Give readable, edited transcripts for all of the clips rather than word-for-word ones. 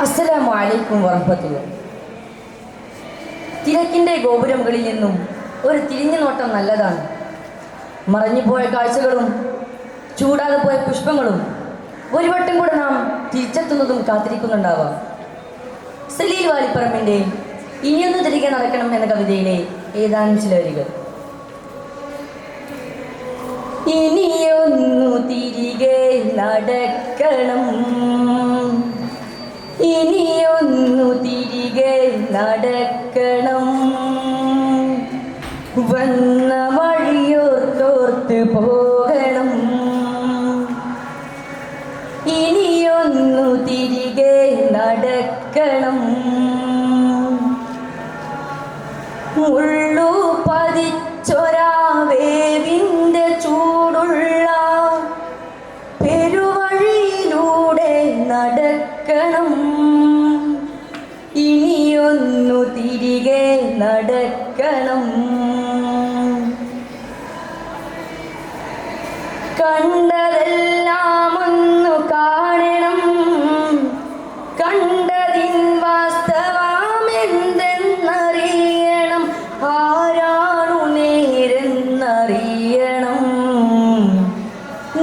അസ്സലാമു അലൈക്കും വറഹ്മത്തുള്ളാഹി. തിരക്കിൻ്റെ ഗോപുരമുകളിൽ നിന്നും ഒരു തിരിഞ്ഞു നോട്ടം നല്ലതാണ്. മറഞ്ഞുപോയ കാഴ്ചകളും ചൂടാതെ പോയ പുഷ്പങ്ങളും ഒരു വട്ടം കൂടെ നാം തിരിച്ചെത്തുന്നതും കാത്തിരിക്കുന്നുണ്ടാവാം. സലീൽ വാലിപ്പറമ്പിൻ്റെ ഇനിയൊന്നു തിരികെ നടക്കണം എന്ന കവിതയിലെ ഏതാനും ചില വരികൾ. ഇനിയൊന്നു തിരികെ നടക്കണം, ഇനിയൊന്നു തിരികെ നടക്കണം, വന്ന വഴിയോർത്തോർത്ത് പോകണം. ഇനിയൊന്നു തിരികെ നടക്കണം, മുള്ളു പതിച്ചൊരാവേവിൻ്റെ ചൂടുള്ള പെരുവഴിയിലൂടെ നടക്കണം. ഇനിയൊന്നു തിരികെ നടക്കണം, കണ്ടതെല്ലാം ഒന്നു കാണണം, കണ്ടതിൻ വാസ്തവമെന്തെന്നറിയണം, ആരാണു നേരെന്നറിയണം,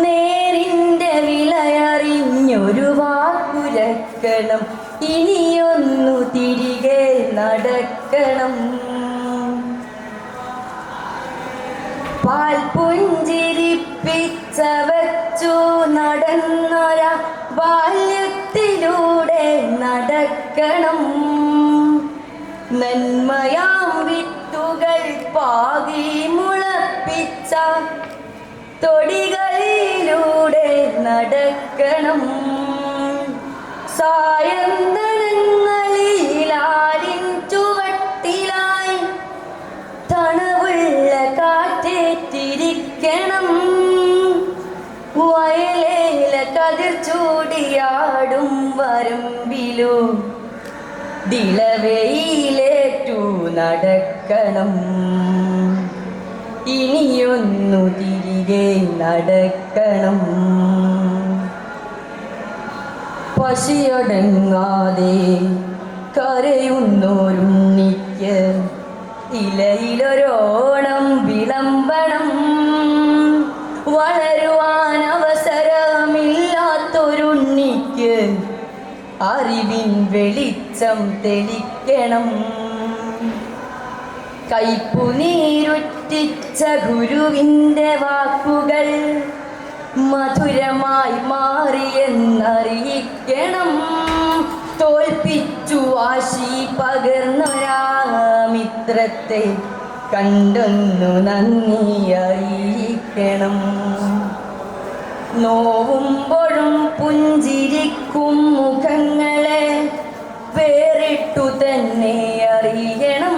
നേരിൻ്റെ വിലയറിഞ്ഞൊരു വാക്കുരക്കണം. ഇനിയൊന്നു തിരികെ നടക്കണം, പാൽ പുഞ്ചിരിപ്പിച്ച വച്ചു നടന്നൊര ബാല്യത്തിലൂടെ നടക്കണം. നന്മയാം വിത്തുകൾ പാകി മുളപ്പിച്ച തൊടികളിലൂടെ നടക്കണം. സായന്തനങ്ങളിലാലിൻ ചുവട്ടിലായി തണവുള്ള കാറ്റേറ്റിരിക്കണം. വയലേല കതിർ ചൂടിയാടും വരമ്പിലു ദിളവയിലേറ്റു നടക്കണം. ഇനിയൊന്നു തിരികെ നടക്കണം, പശിയടങ്ങാതെ കരയുന്നോരുണ്ണിക്ക് ഇലയിലൊരോണം വിളമ്പണം. വളരുവാൻ അവസരമില്ലാത്തൊരുണ്ണിക്ക് അറിവിൻ വെളിച്ചം തെളിക്കണം. കൈപ്പുനീരുറ്റിച്ച ഗുരുവിൻ്റെ വാക്കുകൾ മധുരമായി മാറിയെന്നറിയിക്കണം. തോൽപ്പിച്ചു വാശി പകർന്നൊരാ മിത്രത്തെ കണ്ടൊന്നു നന്ദി അറിയിക്കണം. നോവുമ്പോഴും പുഞ്ചിരിക്കും മുഖങ്ങളെ വേറിട്ടു തന്നെ അറിയണം.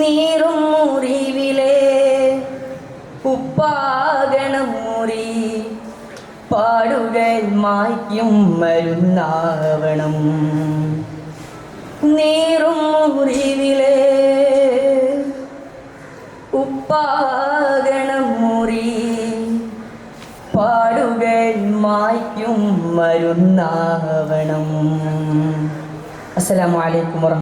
നീറും മുറിവിലെ ഉപ്പാകണം മുറി, പാടുകൾ മായ്ക്കും മരുന്നാവണം. നീറും മുറിവിലെ ഉപ്പാകണം മുറി, പാടുകൾ മായ്ക്കും മരുന്നാവണം. അസ്സലാമു അലൈക്കും വറഹ്മത്തുള്ളാഹി.